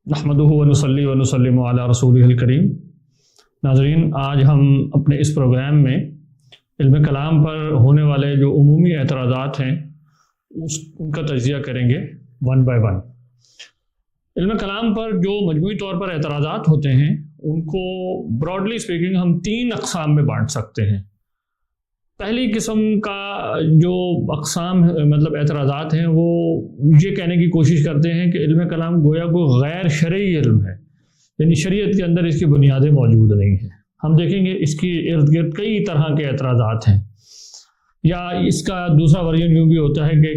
نحمدہ ونصلی ونسلم علی رسولہ الکریم۔ ناظرین، آج ہم اپنے اس پروگرام میں علم کلام پر ہونے والے جو عمومی اعتراضات ہیں ان کا تجزیہ کریں گے ون بائی ون۔ علم کلام پر جو مجموعی طور پر اعتراضات ہوتے ہیں ان کو براڈلی اسپیکنگ ہم 3 اقسام میں بانٹ سکتے ہیں۔ پہلی قسم کا جو اقسام اعتراضات ہیں وہ یہ کہنے کی کوشش کرتے ہیں کہ علم کلام گویا کوئی غیر شرعی علم ہے، یعنی شریعت کے اندر اس کی بنیادیں موجود نہیں ہیں۔ ہم دیکھیں گے اس کی ارد گرد کئی طرح کے اعتراضات ہیں، یا اس کا دوسرا ورژن یوں بھی ہوتا ہے کہ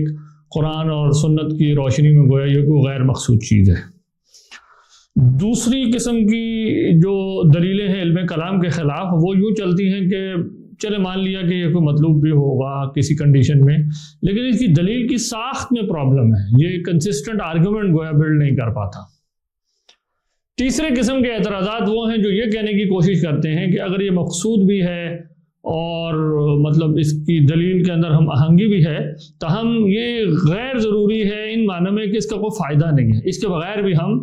قرآن اور سنت کی روشنی میں گویا یہ کوئی غیر مقصود چیز ہے۔ دوسری قسم کی جو دلیلیں ہیں علم کلام کے خلاف وہ یوں چلتی ہیں کہ چلے مان لیا کہ یہ کوئی مطلوب بھی ہوگا کسی کنڈیشن میں، لیکن اس کی دلیل کی ساخت میں پرابلم ہے، یہ کنسسٹنٹ آرگومنٹ گویا بلڈ نہیں کر پاتا۔ تیسرے قسم کے اعتراضات وہ ہیں جو یہ کہنے کی کوشش کرتے ہیں کہ اگر یہ مقصود بھی ہے اور اس کی دلیل کے اندر ہم آہنگی بھی ہے تاہم یہ غیر ضروری ہے ان معنی میں کہ اس کا کوئی فائدہ نہیں ہے، اس کے بغیر بھی ہم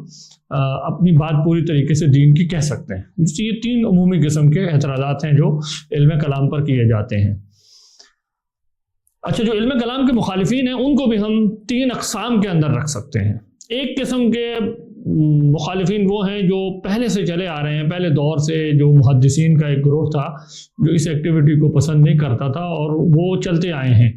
اپنی بات پوری طریقے سے دین کی کہہ سکتے ہیں۔ یہ 3 عمومی قسم کے اعتراضات ہیں جو علم کلام پر کیے جاتے ہیں۔ اچھا، جو علم کلام کے مخالفین ہیں ان کو بھی ہم 3 اقسام کے اندر رکھ سکتے ہیں۔ ایک قسم کے مخالفین وہ ہیں جو پہلے سے چلے آ رہے ہیں، پہلے دور سے جو محدثین کا ایک گروہ تھا جو اس ایکٹیویٹی کو پسند نہیں کرتا تھا اور وہ چلتے آئے ہیں،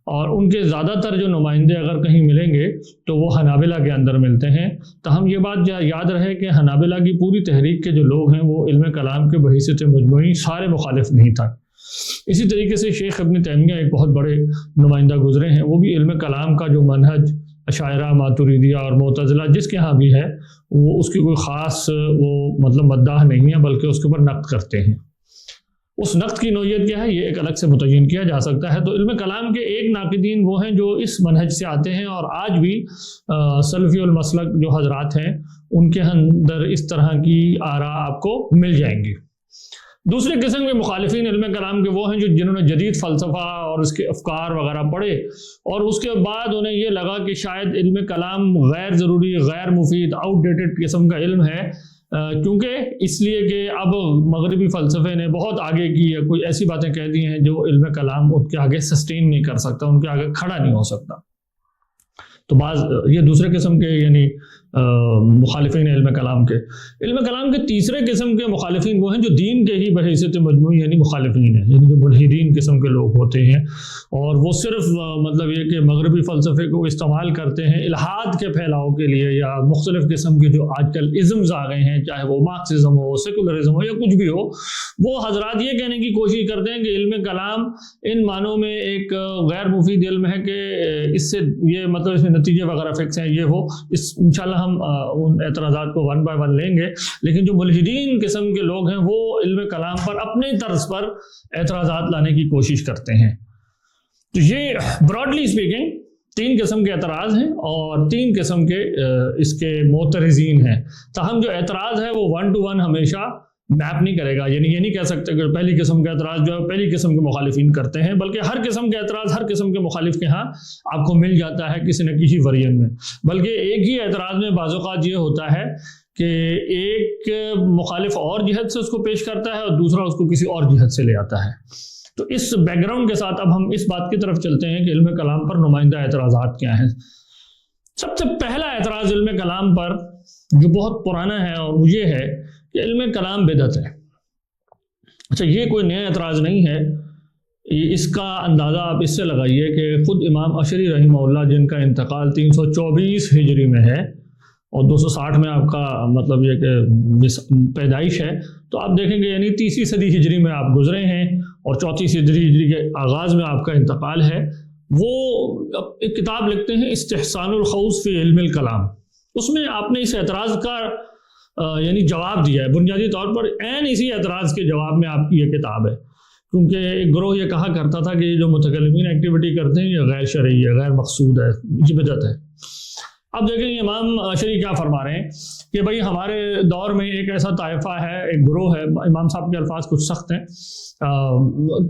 اور ان کے زیادہ تر جو نمائندے اگر کہیں ملیں گے تو وہ حنابلہ کے اندر ملتے ہیں۔ تاہم یہ بات یاد رہے کہ حنابلہ کی پوری تحریک کے جو لوگ ہیں وہ علم کلام کے بحیثیت مجموعی سارے مخالف نہیں تھا۔ اسی طریقے سے شیخ ابن تیمیہ ایک بہت بڑے نمائندہ گزرے ہیں، وہ بھی علم کلام کا جو منہج اشاعرہ، ماتریدیہ اور معتزلہ جس کے ہاں بھی ہے وہ اس کی کوئی خاص مداح نہیں ہے، بلکہ اس کے اوپر نقد کرتے ہیں۔ اس نقد کی نوعیت کیا ہے یہ ایک الگ سے متعین کیا جا سکتا ہے۔ تو علم کلام کے ایک ناقدین وہ ہیں جو اس منہج سے آتے ہیں، اور آج بھی سلفی المسلک جو حضرات ہیں ان کے اندر اس طرح کی آراء آپ کو مل جائیں گی۔ دوسرے قسم کے مخالفین علم کلام کے وہ ہیں جو جنہوں نے جدید فلسفہ اور اس کے افکار وغیرہ پڑھے اور اس کے بعد انہیں یہ لگا کہ شاید علم کلام غیر ضروری، غیر مفید، آؤٹ ڈیٹڈ قسم کا علم ہے، کیونکہ اس لیے کہ اب مغربی فلسفے نے بہت آگے کی ہے، کوئی ایسی باتیں کہہ دی ہیں جو علم کلام ان کے آگے سسٹین نہیں کر سکتا، ان کے آگے کھڑا نہیں ہو سکتا۔ تو بعض یہ دوسرے قسم کے یعنی مخالفین علم کلام کے تیسرے قسم کے مخالفین وہ ہیں جو دین کے ہی بحیثیت مجموعی یعنی مخالفین ہیں، یعنی جو ملحدین قسم کے لوگ ہوتے ہیں، اور وہ صرف یہ کہ مغربی فلسفے کو استعمال کرتے ہیں الحاد کے پھیلاؤ کے لیے، یا مختلف قسم کے جو آج کل ازمز آ گئے ہیں، چاہے وہ مارکسزم ہو، سیکولرزم ہو، یا کچھ بھی ہو، وہ حضرات یہ کہنے کی کوشش کرتے ہیں کہ علم کلام ان معنوں میں ایک غیر مفید علم ہے کہ اس سے یہ اس میں نتیجے وغیرہ فکس ہیں، یہ ہو انشاءاللہ ہم ان اعتراضات کو ون بائی ون لیں گے۔ لیکن جو ملحدین قسم کے لوگ ہیں وہ علم کلام پر اپنے طرز پر اعتراضات لانے کی کوشش کرتے ہیں۔ تو یہ براڈلی اسپیکنگ 3 قسم کے اعتراض ہیں اور 3 قسم کے اس کے معترضین ہیں۔ تاہم جو اعتراض ہے وہ 1 to 1 ہمیشہ میپ نہیں کرے گا، یعنی یہ نہیں کہہ سکتے کہ پہلی قسم کا اعتراض جو ہے پہلی قسم کے مخالفین کرتے ہیں، بلکہ ہر قسم کے اعتراض ہر قسم کے مخالف کے ہاں آپ کو مل جاتا ہے کسی نہ کسی ورژن میں۔ بلکہ ایک ہی اعتراض میں بعض اوقات یہ ہوتا ہے کہ ایک مخالف اور جہت سے اس کو پیش کرتا ہے اور دوسرا اس کو کسی اور جہت سے لے آتا ہے۔ تو اس بیک گراؤنڈ کے ساتھ اب ہم اس بات کی طرف چلتے ہیں کہ علم کلام پر نمائندہ اعتراضات کیا ہیں۔ سب سے پہلا اعتراض علم کلام پر جو بہت پرانا ہے اور وہ یہ ہے کہ علم کلام بدعت ہے۔ اچھا، یہ کوئی نیا اعتراض نہیں ہے، اس کا اندازہ آپ اس سے لگائیے کہ خود امام اشعری رحمہ اللہ جن کا انتقال 324 ہجری میں ہے اور 260 میں آپ کا یہ کہ پیدائش ہے، تو آپ دیکھیں گے یعنی 30 صدی ہجری میں آپ گزرے ہیں اور 34 صدی ہجری کے آغاز میں آپ کا انتقال ہے۔ وہ ایک کتاب لکھتے ہیں استحسان الخوض فی علم الکلام، اس میں آپ نے اس اعتراض کا یعنی جواب دیا ہے، بنیادی طور پر عین اسی اعتراض کے جواب میں آپ کی یہ کتاب ہے، کیونکہ ایک گروہ یہ کہا کرتا تھا کہ یہ جو متکلمین ایکٹیویٹی کرتے ہیں یہ غیر شرعی ہے، غیر مقصود ہے، یہ بدعت ہے۔ اب دیکھیں امام اشعری کیا فرما رہے ہیں کہ بھئی ہمارے دور میں ایک ایسا طائفہ ہے، ایک گروہ ہے، امام صاحب کے الفاظ کچھ سخت ہیں،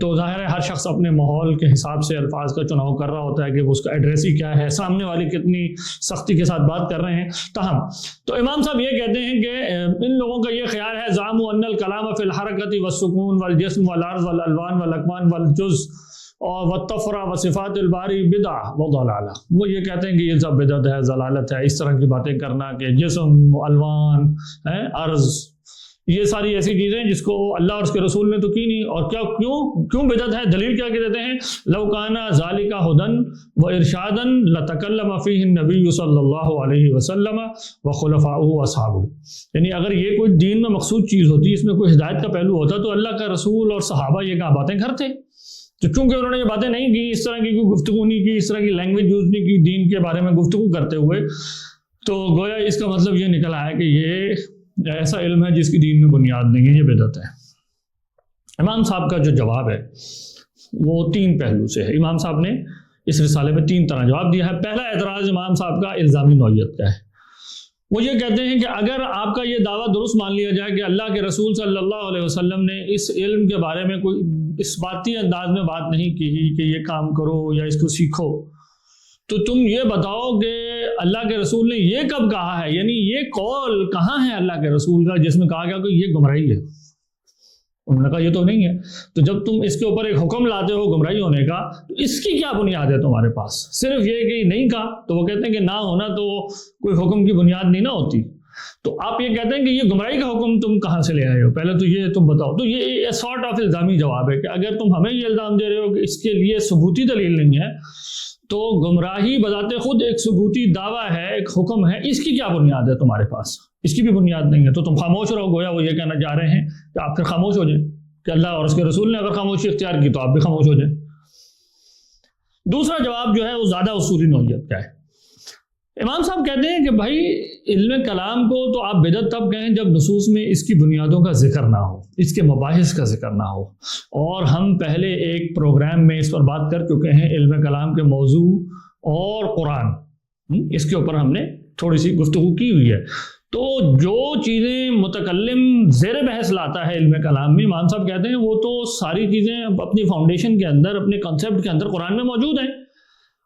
تو ظاہر ہے ہر شخص اپنے ماحول کے حساب سے الفاظ کا چناؤ کر رہا ہوتا ہے کہ وہ اس کا ایڈریس ہی کیا ہے، سامنے والے کتنی سختی کے ساتھ بات کر رہے ہیں۔ تاہم تو امام صاحب یہ کہتے ہیں کہ ان لوگوں کا یہ خیال ہے زعموا ان الکلام فی الحرکۃ والسکون والجسم والعرض والالوان والاکوان والجز اور والطفرہ وصفات الباری بدعہ وضلالہ، وہ یہ کہتے ہیں کہ یہ سب بدعت ہے، ضلالت ہے، اس طرح کی باتیں کرنا کہ جسم، الوان، عرض، یہ ساری ایسی چیزیں جس کو اللہ اور اس کے رسول نے تو کی نہیں، اور کیوں بدعت ہے؟ دلیل کیا کہ دیتے ہیں لو کان ذالک ھدی و ارشادا لتکلم فیہ النبی صلی اللہ علیہ وسلم وخلفاؤہ واصحابہ، یعنی اگر یہ کوئی دین میں مقصود چیز ہوتی، اس میں کوئی ہدایت کا پہلو ہوتا، تو اللہ کا رسول اور صحابہ یہ کہاں باتیں کرتے؟ تو چونکہ انہوں نے یہ باتیں نہیں کی، اس طرح کی کوئی گفتگو نہیں کی، اس طرح کی لینگویج یوز نہیں کی دین کے بارے میں گفتگو کرتے ہوئے، تو گویا اس کا مطلب یہ نکلا ہے کہ یہ ایسا علم ہے جس کی دین میں بنیاد نہیں ہے، یہ بدعت ہے۔ امام صاحب کا جو جواب ہے وہ 3 پہلو سے ہے۔ امام صاحب نے اس رسالے میں 3 طرح جواب دیا ہے۔ پہلا اعتراض امام صاحب کا الزامی نوعیت کا ہے۔ وہ یہ کہتے ہیں کہ اگر آپ کا یہ دعویٰ درست مان لیا جائے کہ اللہ کے رسول صلی اللہ علیہ وسلم نے اس علم کے بارے میں کوئی اس باتی انداز میں بات نہیں کی کہ یہ کام کرو یا اس کو سیکھو، تو تم یہ بتاؤ کہ اللہ کے رسول نے یہ کب کہا ہے، یعنی یہ قول کہاں ہے اللہ کے رسول کا جس میں کہا گیا کہ یہ گمراہی ہے؟ انہوں نے کہا یہ تو نہیں ہے۔ تو جب تم اس کے اوپر ایک حکم لاتے ہو گمراہی ہونے کا، تو اس کی کیا بنیاد ہے تمہارے پاس؟ صرف یہ کہ نہیں کہا، تو وہ کہتے ہیں کہ نہ ہونا تو کوئی حکم کی بنیاد نہیں نہ ہوتی۔ تو آپ یہ کہتے ہیں کہ یہ گمراہی کا حکم تم کہاں سے لے آئے ہو؟ پہلے تو یہ تم بتاؤ۔ تو یہ سارٹ آف الزامی جواب ہے کہ اگر تم ہمیں یہ الزام دے رہے ہو کہ اس کے لیے ثبوتی دلیل نہیں ہے، تو گمراہی بذات خود ایک ثبوتی دعویٰ ہے، ایک حکم ہے، اس کی کیا بنیاد ہے تمہارے پاس؟ اس کی بھی بنیاد نہیں ہے، تو تم خاموش رہو۔ گویا وہ یہ کہنا چاہ رہے ہیں کہ آپ پھر خاموش ہو جائیں، کہ اللہ اور اس کے رسول نے اگر خاموشی اختیار کی تو آپ بھی خاموش ہو جائیں۔ دوسرا جواب جو ہے وہ زیادہ اصولی نوعیت کا ہے۔ امام صاحب کہتے ہیں کہ بھائی علم کلام کو تو آپ بدعت تب کہیں جب نصوص میں اس کی بنیادوں کا ذکر نہ ہو، اس کے مباحث کا ذکر نہ ہو، اور ہم پہلے ایک پروگرام میں اس پر بات کر چکے ہیں، علم کلام کے موضوع اور قرآن، اس کے اوپر ہم نے تھوڑی سی گفتگو کی ہوئی ہے۔ تو جو چیزیں متکلم زیر بحث لاتا ہے علم کلام میں، امام صاحب کہتے ہیں وہ تو ساری چیزیں اپنی فاؤنڈیشن کے اندر، اپنے کنسیپٹ کے اندر قرآن میں موجود ہیں،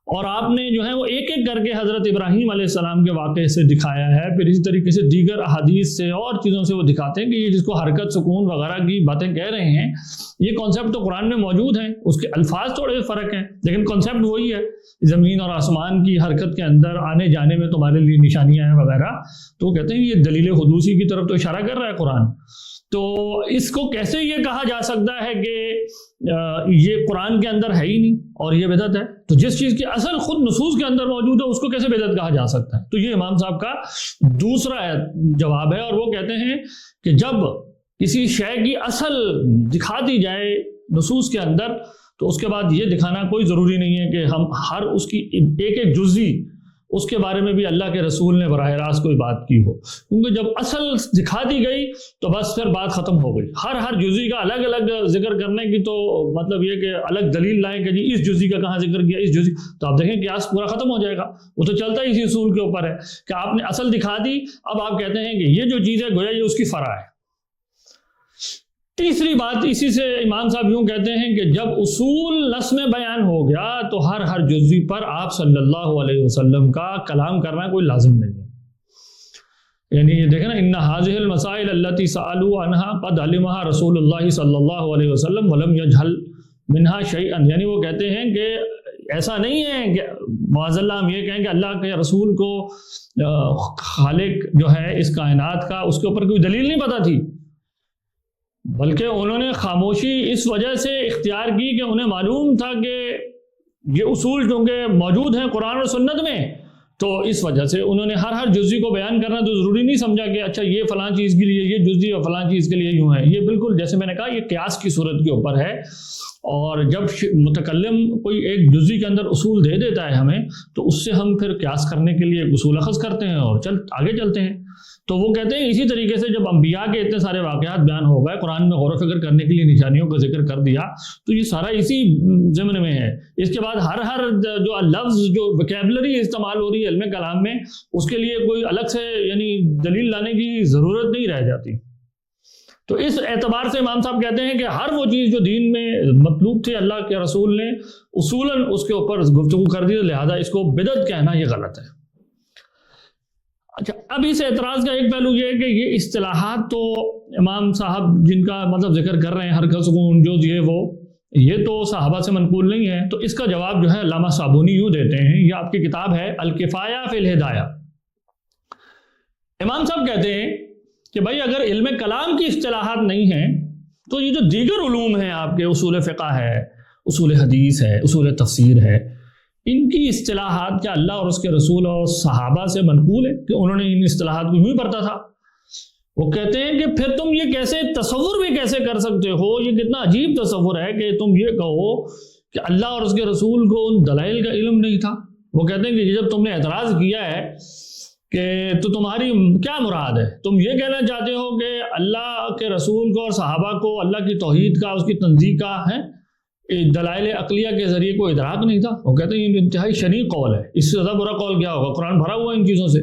اور آپ نے جو ہے وہ ایک ایک کر کے حضرت ابراہیم علیہ السلام کے واقعے سے دکھایا ہے، پھر اسی طریقے سے دیگر احادیث سے اور چیزوں سے وہ دکھاتے ہیں کہ یہ جس کو حرکت، سکون وغیرہ کی باتیں کہہ رہے ہیں، یہ کانسیپٹ تو قرآن میں موجود ہیں، اس کے الفاظ تھوڑے فرق ہیں لیکن کانسیپٹ وہی ہے۔ زمین اور آسمان کی حرکت کے اندر آنے جانے میں تمہارے لیے نشانیاں ہیں وغیرہ، تو وہ کہتے ہیں یہ دلیل حدوثی کی طرف تو اشارہ کر رہا ہے قرآن۔ تو اس کو کیسے یہ کہا جا سکتا ہے کہ یہ قرآن کے اندر ہے ہی نہیں اور یہ بدعت ہے؟ تو جس چیز کی اصل خود نصوص کے اندر موجود ہے اس کو کیسے بدعت کہا جا سکتا ہے؟ تو یہ امام صاحب کا دوسرا جواب ہے، اور وہ کہتے ہیں کہ جب کسی شے کی اصل دکھا دی جائے نصوص کے اندر، تو اس کے بعد یہ دکھانا کوئی ضروری نہیں ہے کہ ہم ہر اس کی ایک ایک جزئی اس کے بارے میں بھی اللہ کے رسول نے براہ راست کوئی بات کی ہو، کیونکہ جب اصل دکھا دی گئی تو بس پھر بات ختم ہو گئی۔ ہر جزئی کا الگ الگ ذکر کرنے کی تو مطلب یہ کہ الگ دلیل لائیں کہ جی اس جزئی کا کہاں ذکر کیا، اس جزئی، تو آپ دیکھیں قیاس پورا ختم ہو جائے گا۔ وہ تو چلتا ہی اسی اصول کے اوپر ہے کہ آپ نے اصل دکھا دی، اب آپ کہتے ہیں کہ یہ جو چیز ہے گویا یہ اس کی فرع ہے۔ تیسری بات اسی سے امام صاحب یوں کہتے ہیں کہ جب اصول نص میں بیان ہو گیا تو ہر جزوی پر آپ صلی اللہ علیہ وسلم کا کلام کرنا کوئی لازم نہیں ہے۔ یعنی یہ دیکھیں نا، ان هذه المسائل التي سألوا عنها قد علمها رسول اللہ صلی اللہ علیہ وسلم ولم يجهل منها شيئا، یعنی وہ کہتے ہیں کہ ایسا نہیں ہے کہ معاذ اللہ ہم یہ کہیں کہ اللہ کے رسول کو خالق جو ہے اس کائنات کا، اس کے اوپر کوئی دلیل نہیں پتہ تھی، بلکہ انہوں نے خاموشی اس وجہ سے اختیار کی کہ انہیں معلوم تھا کہ یہ اصول چونکہ موجود ہیں قرآن اور سنت میں، تو اس وجہ سے انہوں نے ہر جزئی کو بیان کرنا تو ضروری نہیں سمجھا کہ اچھا یہ فلاں چیز کے لیے یہ جزئی اور فلاں چیز کے لیے یوں ہے۔ یہ بالکل جیسے میں نے کہا یہ قیاس کی صورت کے اوپر ہے، اور جب متکلم کوئی ایک جزئی کے اندر اصول دے دیتا ہے ہمیں، تو اس سے ہم پھر قیاس کرنے کے لیے اصول اخذ کرتے ہیں اور آگے چلتے ہیں۔ تو وہ کہتے ہیں اسی طریقے سے جب انبیاء کے اتنے سارے واقعات بیان ہو گئے، قرآن میں غور و فکر کرنے کے لیے نشانیوں کا ذکر کر دیا، تو یہ سارا اسی ضمن میں ہے۔ اس کے بعد ہر جو لفظ، جو ویکیبلری استعمال ہو رہی ہے علم کلام میں، اس کے لیے کوئی الگ سے یعنی دلیل لانے کی ضرورت نہیں رہ جاتی۔ تو اس اعتبار سے امام صاحب کہتے ہیں کہ ہر وہ چیز جو دین میں مطلوب تھی، اللہ کے رسول نے اصولاً اس کے اوپر گفتگو کر دی، لہذا اس کو بدعت کہنا یہ غلط ہے۔ اچھا، اب اس اعتراض کا ایک پہلو یہ ہے کہ یہ اصطلاحات تو امام صاحب جن کا مطلب ذکر کر رہے ہیں، ہر سکون جو یہ تو صحابہ سے منقول نہیں ہے۔ تو اس کا جواب جو ہے علامہ صابونی یوں دیتے ہیں، یہ آپ کی کتاب ہے الکفایہ فی الہدایہ۔ امام صاحب کہتے ہیں کہ بھائی اگر علم کلام کی اصطلاحات نہیں ہیں تو یہ جو دیگر علوم ہیں، آپ کے اصول فقہ ہے، اصول حدیث ہے، اصول تفسیر ہے، ان کی اصطلاحات کیا اللہ اور اس کے رسول اور صحابہ سے منقول ہے کہ انہوں نے ان اصطلاحات کو یوں ہی پڑھتا تھا؟ وہ کہتے ہیں کہ پھر تم یہ کیسے تصور بھی کیسے کر سکتے ہو؟ یہ کتنا عجیب تصور ہے کہ تم یہ کہو کہ اللہ اور اس کے رسول کو ان دلائل کا علم نہیں تھا۔ وہ کہتے ہیں کہ جب تم نے اعتراض کیا ہے کہ تو تمہاری کیا مراد ہے؟ تم یہ کہنا چاہتے ہو کہ اللہ کے رسول کو اور صحابہ کو اللہ کی توحید کا، اس کی تنزیہ کا ہے دلائل عقلیہ کے ذریعے کوئی ادراک نہیں تھا؟ وہ کہتے ہیں یہ انتہائی شنیع قول ہے، اس سے زیادہ برا قول کیا ہوگا؟ قرآن بھرا ہوا ان چیزوں سے۔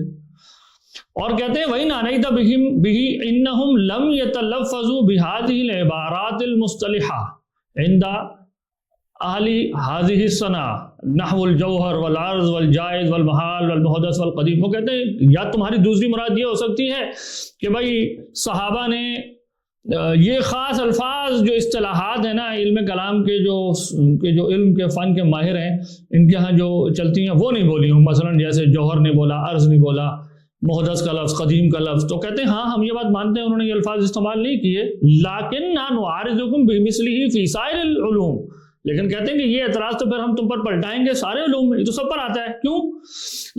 اور کہتے ہیں وَإِنْ أَنَيْتَ بِهِ إِنَّهُمْ لَمْ يَتَلَفَّظُوا بِهَذِهِ الْعِبَارَاتِ الْمُصْطَلِحَةِ عِنْدَ أَهْلِ هَذِهِ الصَّنَعَةِ نَحْوُ الْجَوْهَرِ وَالْعَرْضِ وَالْجَائِزِ وَالْمَحَالِ وَالْمُحْدَثِ وَالْقَدِيمِ۔ وہ کہتے ہیں یا تمہاری دوسری مراد یہ ہو سکتی ہے کہ بھائی صحابہ نے یہ خاص الفاظ جو اصطلاحات ہیں نا علم کلام کے جو علم کے فن کے ماہر ہیں ان کے ہاں جو چلتی ہیں وہ نہیں بولی ہوں، مثلا جیسے جوہر نہیں بولا، عرض نہیں بولا، محدث کا لفظ، قدیم کا لفظ۔ تو کہتے ہیں ہاں ہم یہ بات مانتے ہیں انہوں نے یہ الفاظ استعمال نہیں کیے، لَكِنَّا نُعَارِضُكُم بِمِثْلِهِ فِي سَائِرِ الْعُلُومِ، لیکن کہتے ہیں کہ یہ اعتراض تو پھر ہم تم پر پلٹائیں گے سارے علوم میں، یہ تو سب پر آتا ہے۔ کیوں؟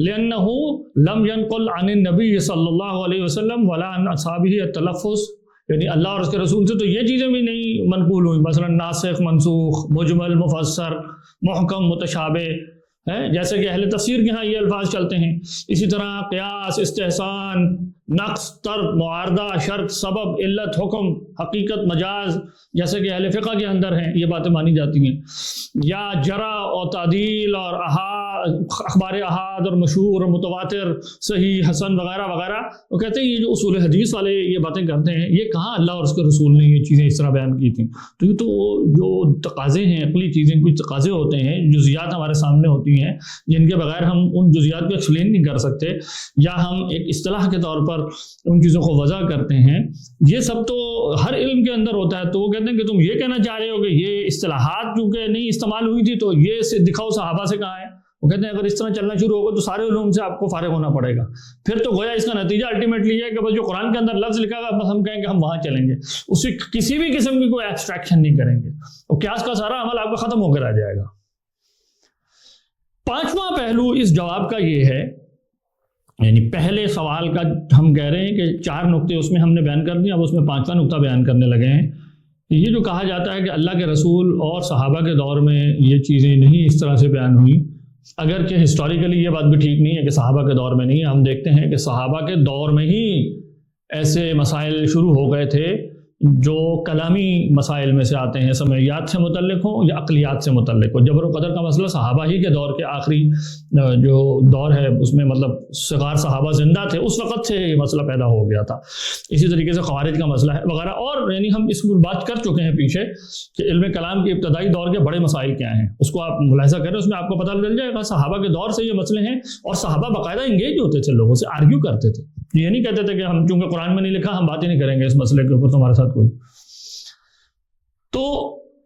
لِأَنَّهُ لَمْ يَنْقُلْ عَنِ النَّبِيِّ صلی اللہ علیہ وسلم وَلَا عَنْ أَصْحَابِهِ التَّلَفُّظ، یعنی اللہ اور اس کے رسول سے تو یہ چیزیں بھی نہیں منقول ہوئی، مثلا ناسخ، منسوخ، مجمل، مفسر، محکم، متشابہ، جیسے کہ اہل تفسیر کے ہاں یہ الفاظ چلتے ہیں۔ اسی طرح قیاس، استحسان، نقص، ترک، معارضہ، شرط، سبب، علت، حکم، حقیقت، مجاز، جیسے کہ اہل فقہ کے اندر ہیں یہ باتیں مانی جاتی ہیں، یا جرح اور تعدیل اور اخبار احاد اور مشہور اور متواتر، صحیح، حسن وغیرہ وغیرہ۔ وہ کہتے ہیں یہ جو اصول حدیث والے یہ باتیں کرتے ہیں، یہ کہاں اللہ اور اس کے رسول نے یہ چیزیں اس طرح بیان کی تھیں؟ تو یہ تو جو تقاضے ہیں، عقلی چیزیں، کچھ تقاضے ہوتے ہیں، جزیات ہمارے سامنے ہوتی ہیں جن کے بغیر ہم ان جزیات کو ایکسپلین نہیں کر سکتے، یا ہم ایک اصطلاح کے طور پر ان چیزوں کو وضع کرتے ہیں، یہ سب تو ہر علم کے اندر ہوتا ہے۔ تو وہ کہتے ہیں کہ تم یہ کہنا چاہ رہے ہو کہ یہ اصطلاحات کیونکہ نہیں استعمال ہوئی تھی تو یہ دکھاؤ صحابہ سے کہاں ہے؟ وہ کہتے ہیں اگر اس طرح چلنا شروع ہوگا تو سارے علوم سے آپ کو فارغ ہونا پڑے گا، پھر تو گویا اس کا نتیجہ الٹیمیٹلی یہ ہے کہ بس جو قرآن کے اندر لفظ لکھا گا بس ہم کہیں کہ ہم وہاں چلیں گے، اس سے کسی بھی قسم کی کوئی ایبسٹریکشن نہیں کریں گے، اور قیاس کا سارا عمل آپ کا ختم ہو کر آ جائے گا۔ پانچواں پہلو اس جواب کا یہ ہے، یعنی پہلے سوال کا ہم کہہ رہے ہیں کہ 4 نقطے اس میں ہم نے بیان کر دیا، اب اس میں 5واں نقطہ بیان کرنے لگے ہیں۔ یہ جو کہا جاتا ہے کہ اللہ کے رسول اور صحابہ کے دور میں یہ چیزیں نہیں اس طرح سے بیان ہوئیں، اگرچہ ہسٹوریکلی یہ بات بھی ٹھیک نہیں ہے کہ صحابہ کے دور میں نہیں، ہم دیکھتے ہیں کہ صحابہ کے دور میں ہی ایسے مسائل شروع ہو گئے تھے جو کلامی مسائل میں سے آتے ہیں، سمعیات سے متعلق ہوں یا عقلیات سے متعلق ہو۔ جبر و قدر کا مسئلہ صحابہ ہی کے دور کے آخری جو دور ہے اس میں مطلب صغار صحابہ زندہ تھے، اس وقت سے یہ مسئلہ پیدا ہو گیا تھا۔ اسی طریقے سے خوارج کا مسئلہ ہے وغیرہ، اور یعنی ہم اس پر بات کر چکے ہیں پیچھے کہ علم کلام کے ابتدائی دور کے بڑے مسائل کیا ہیں، اس کو آپ ملاحظہ کریں، اس میں آپ کو پتہ چل جائے گا صحابہ کے دور سے یہ مسئلے ہیں، اور صحابہ باقاعدہ انگیج ہوتے تھے، لوگوں سے آرگیو کرتے تھے، یہ نہیں کہتے تھے کہ ہم چونکہ قرآن میں نہیں لکھا ہم بات ہی نہیں کریں گے اس مسئلے کے اوپر تمہارے ساتھ کوئی۔ تو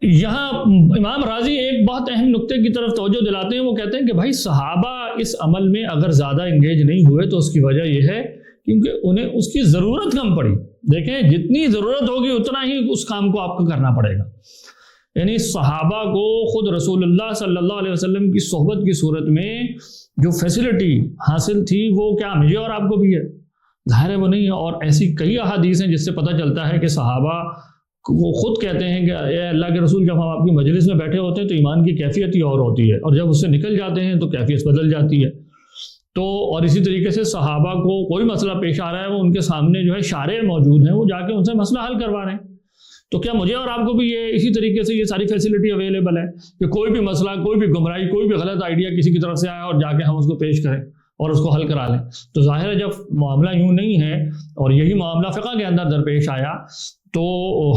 یہاں امام راضی ایک بہت اہم نقطے کی طرف توجہ دلاتے ہیں، وہ کہتے ہیں کہ بھائی صحابہ اس عمل میں اگر زیادہ انگیج نہیں ہوئے تو اس کی وجہ یہ ہے کیونکہ انہیں اس کی ضرورت کم پڑی۔ دیکھیں جتنی ضرورت ہوگی اتنا ہی اس کام کو آپ کو کرنا پڑے گا، یعنی صحابہ کو خود رسول اللہ صلی اللہ علیہ وسلم کی صحبت کی صورت میں جو فیسلٹی حاصل تھی وہ کیا مجھے اور آپ کو بھی ہے؟ ظاہر ہے وہ نہیں ہے، اور ایسی کئی احادیث ہیں جس سے پتہ چلتا ہے کہ صحابہ وہ خود کہتے ہیں کہ اے اللہ کے رسول جب ہم آپ کی مجلس میں بیٹھے ہوتے ہیں تو ایمان کی کیفیت ہی اور ہوتی ہے، اور جب اس سے نکل جاتے ہیں تو کیفیت بدل جاتی ہے۔ تو اور اسی طریقے سے صحابہ کو کوئی مسئلہ پیش آ رہا ہے، وہ ان کے سامنے جو ہے شارع موجود ہیں، وہ جا کے ان سے مسئلہ حل کروا رہے ہیں. تو کیا مجھے اور آپ کو بھی یہ اسی طریقے سے یہ ساری فیسلٹی اویلیبل ہے کہ کوئی بھی مسئلہ، کوئی بھی گمراہی، کوئی بھی غلط آئیڈیا کسی کی طرف سے آیا اور جا کے ہم اس کو پیش کریں اور اس کو حل کرا لیں؟ تو ظاہر ہے جب معاملہ یوں نہیں ہے اور یہی معاملہ فقہ کے اندر درپیش آیا تو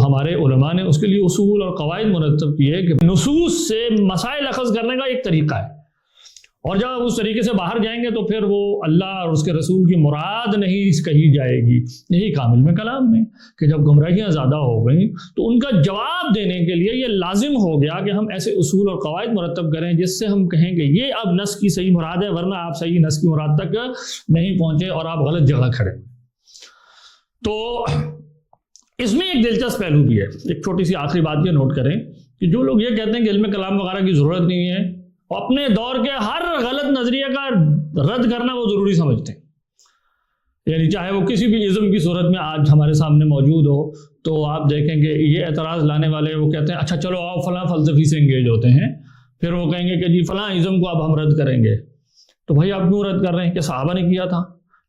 ہمارے علماء نے اس کے لیے اصول اور قواعد مرتب کیے کہ نصوص سے مسائل اخذ کرنے کا ایک طریقہ ہے، اور جب آپ اس طریقے سے باہر جائیں گے تو پھر وہ اللہ اور اس کے رسول کی مراد نہیں کہی جائے گی. یہی کام علم کلام میں کہ جب گمراہیاں زیادہ ہو گئیں تو ان کا جواب دینے کے لیے یہ لازم ہو گیا کہ ہم ایسے اصول اور قواعد مرتب کریں جس سے ہم کہیں کہ یہ اب نص کی صحیح مراد ہے، ورنہ آپ صحیح نص کی مراد تک نہیں پہنچے اور آپ غلط جگہ کھڑے. تو اس میں ایک دلچسپ پہلو بھی ہے. ایک چھوٹی سی آخری بات یہ نوٹ کریں کہ جو لوگ یہ کہتے ہیں کہ علم کلام وغیرہ کی ضرورت نہیں ہے، اپنے دور کے ہر غلط نظریے کا رد کرنا وہ ضروری سمجھتے ہیں. یعنی چاہے وہ کسی بھی ازم کی صورت میں آج ہمارے سامنے موجود ہو تو آپ دیکھیں کہ یہ اعتراض لانے والے وہ کہتے ہیں اچھا چلو آؤ فلاں فلسفی سے انگیج ہوتے ہیں، پھر وہ کہیں گے کہ جی فلاں ازم کو اب ہم رد کریں گے. تو بھائی آپ کیوں رد کر رہے ہیں؟ کہ صحابہ نے کیا تھا؟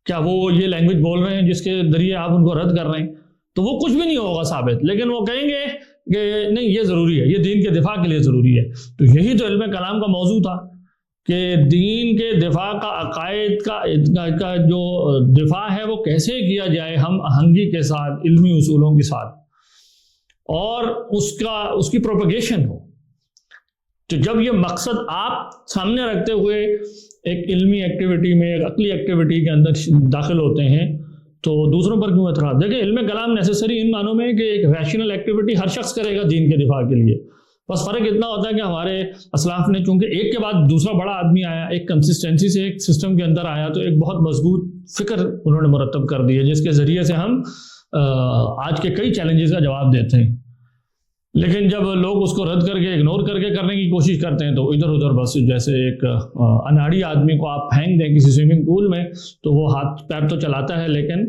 کیا وہ یہ لینگویج بول رہے ہیں جس کے ذریعے آپ ان کو رد کر رہے ہیں؟ تو وہ کچھ بھی نہیں ہوگا ثابت، لیکن وہ کہیں گے کہ نہیں یہ ضروری ہے، یہ دین کے دفاع کے لیے ضروری ہے. تو یہی تو علم کلام کا موضوع تھا کہ دین کے دفاع کا، عقائد کا جو دفاع ہے وہ کیسے کیا جائے ہم آہنگی کے ساتھ، علمی اصولوں کے ساتھ، اور اس کی پروپیگیشن ہو. تو جب یہ مقصد آپ سامنے رکھتے ہوئے ایک علمی ایکٹیویٹی میں، ایک عقلی ایکٹیویٹی کے اندر داخل ہوتے ہیں تو دوسروں پر کیوں اعتراض؟ دیکھیں علم کلام نیسیسری ان معنوں میں کہ ایک ریشنل ایکٹیویٹی ہر شخص کرے گا دین کے دفاع کے لیے. بس فرق اتنا ہوتا ہے کہ ہمارے اسلاف نے چونکہ ایک کے بعد دوسرا بڑا آدمی آیا، ایک کنسسٹنسی سے ایک سسٹم کے اندر آیا، تو ایک بہت مضبوط فکر انہوں نے مرتب کر دی ہے جس کے ذریعے سے ہم آج کے کئی چیلنجز کا جواب دیتے ہیں. لیکن جب لوگ اس کو رد کر کے، اگنور کر کے کرنے کی کوشش کرتے ہیں تو ادھر ادھر بس جیسے ایک اناڑی آدمی کو آپ پھینک دیں کسی سوئمنگ پول میں تو وہ ہاتھ پیر تو چلاتا ہے، لیکن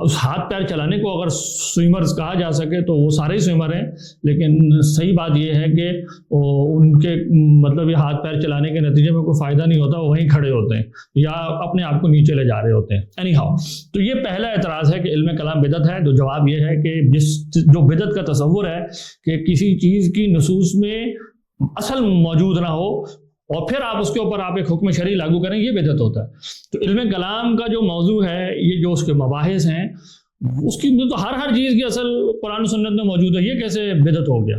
اس ہاتھ پیر چلانے کو اگر سوئمرز کہا جا سکے تو وہ سارے ہی سوئمر ہیں، لیکن صحیح بات یہ ہے کہ ان کے مطلب یہ ہاتھ پیر چلانے کے نتیجے میں کوئی فائدہ نہیں ہوتا، وہ وہیں کھڑے ہوتے ہیں یا اپنے آپ کو نیچے لے جا رہے ہوتے ہیں. اینی ہاؤ، تو یہ پہلا اعتراض ہے کہ علم کلام بدعت ہے. تو جواب یہ ہے کہ جو بدعت کا تصور ہے کہ کسی چیز کی نصوص میں اصل موجود نہ ہو اور پھر آپ اس کے اوپر آپ ایک حکم شرعی لاگو کریں، یہ بدعت ہوتا ہے. تو علم کلام کا جو موضوع ہے، یہ جو اس کے مباحث ہیں، اس کی تو ہر چیز کی اصل قرآن و سنت میں موجود ہے، یہ کیسے بدعت ہو گیا؟